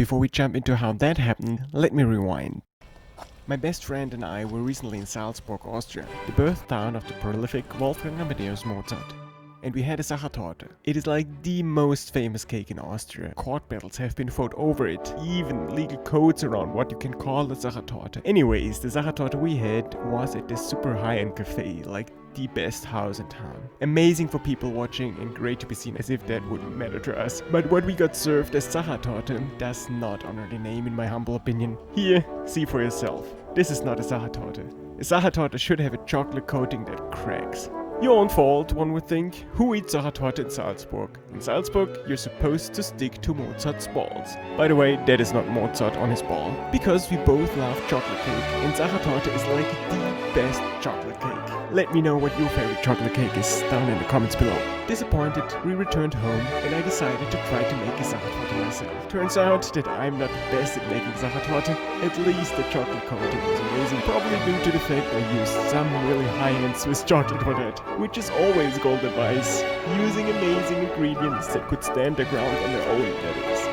before we jump into how that happened, let me rewind. My best friend and I were recently in Salzburg, Austria, the birth town of the prolific Wolfgang Amadeus Mozart. And we had a Sachertorte. It is like the most famous cake in Austria. Court battles have been fought over it, even legal codes around what you can call a Sachertorte. Anyways, the Sachertorte we had was at this super high-end cafe, like the best house in town. Amazing for people watching and great to be seen, as if that wouldn't matter to us. But what we got served as Sachertorte does not honor the name in my humble opinion. Here, see for yourself. This is not a Sachertorte. A Sachertorte should have a chocolate coating that cracks. Your own fault, one would think. Who eats Sachertorte in Salzburg? In Salzburg, you're supposed to stick to Mozart's balls. By the way, that is not Mozart on his ball. Because we both love chocolate cake, and Sachertorte is like the best chocolate cake. Let me know what your favorite chocolate cake is down in the comments below. Disappointed, we returned home, and I decided to try to make a Sachertorte myself. Turns out that I'm not the best at making Sachertorte. At least the chocolate coating was amazing, probably due to the fact I used some really high-end Swiss chocolate for that. Which is always gold advice, using amazing ingredients that could stand their ground on their own, that is.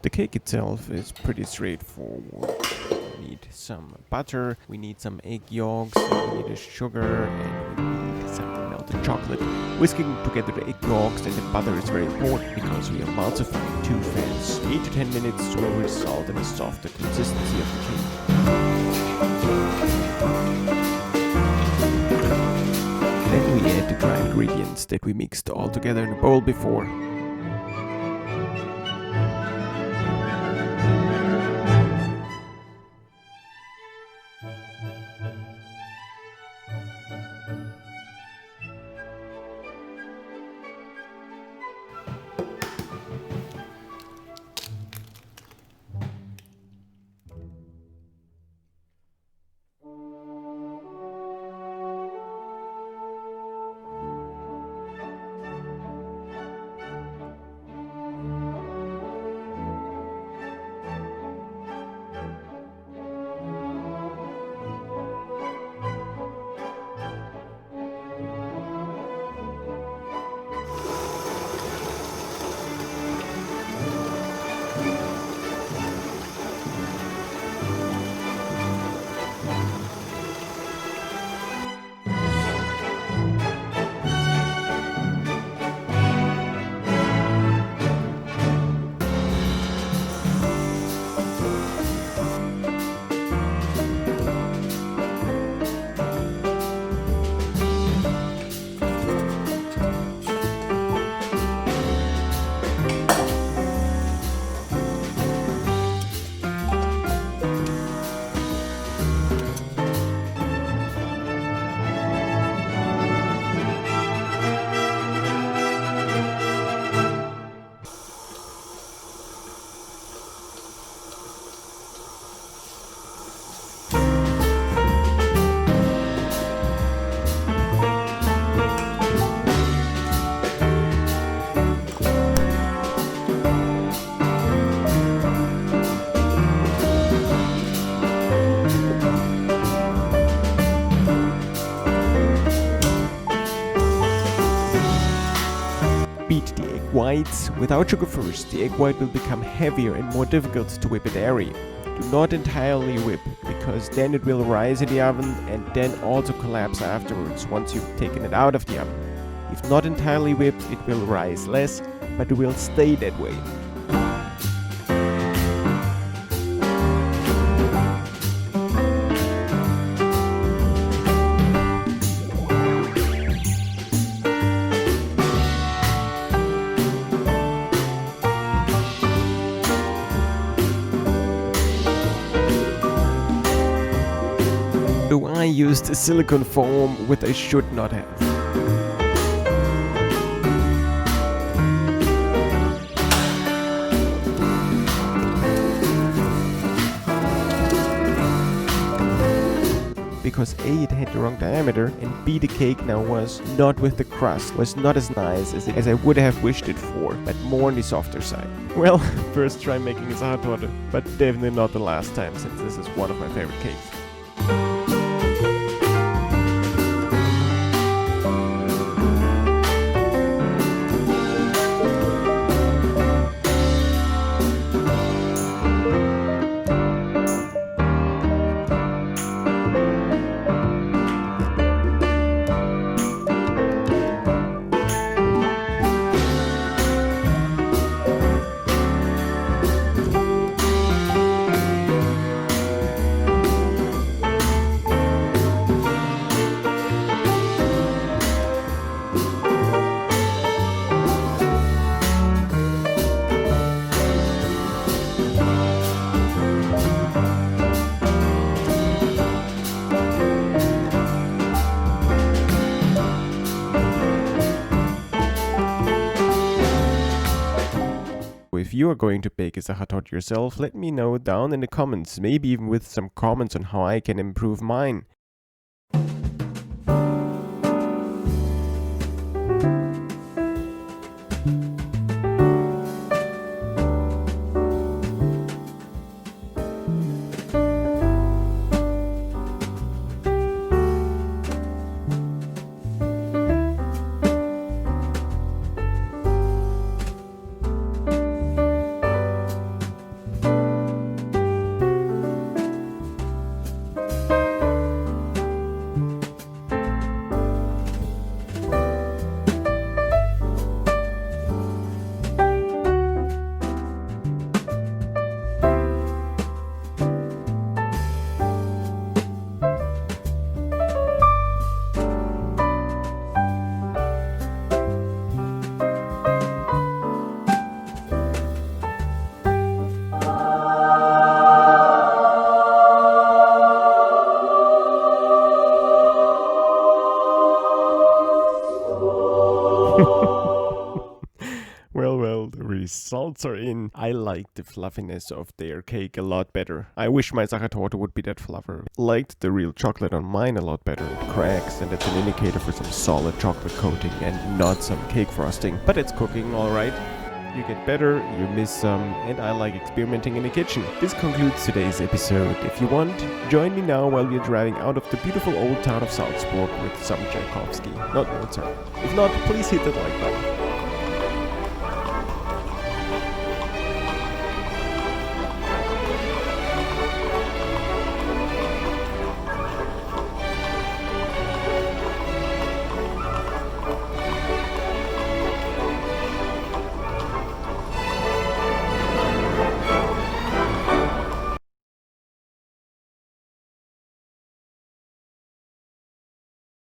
The cake itself is pretty straightforward. We need some butter, we need some egg yolks, we need a sugar, and we need some melted chocolate. Whisking together the egg yolks and the butter is very important because we are emulsifying two fats. 8 to 10 minutes will result in a softer consistency of the cake. Then we add the dry ingredients that we mixed all together in a bowl before. Whites without sugar first. The egg white will become heavier and more difficult to whip at area. Do not entirely whip, because then it will rise in the oven and then also collapse afterwards once you've taken it out of the oven. If not entirely whipped, it will rise less, but it will stay that way. So I used a silicone foam, which I should not have. Because A, it had the wrong diameter, and B, the cake now was not with the crust, was not as nice as I would have wished it for, but more on the softer side. Well, first try making a Sachertorte, but definitely not the last time, since this is one of my favorite cakes. If you are going to bake a Sachertorte yourself, let me know down in the comments, maybe even with some comments on how I can improve mine. Well, the results are in. I like the fluffiness of their cake a lot better. I wish my Sachertorte would be that fluffer. Liked the real chocolate on mine a lot better. It cracks, and it's an indicator for some solid chocolate coating and not some cake frosting. But it's cooking alright. You get better, you miss some, and I like experimenting in the kitchen. This concludes today's episode. If you want, join me now while we're driving out of the beautiful old town of Salzburg with some Tchaikovsky, not Mozart. If not, please hit that like button.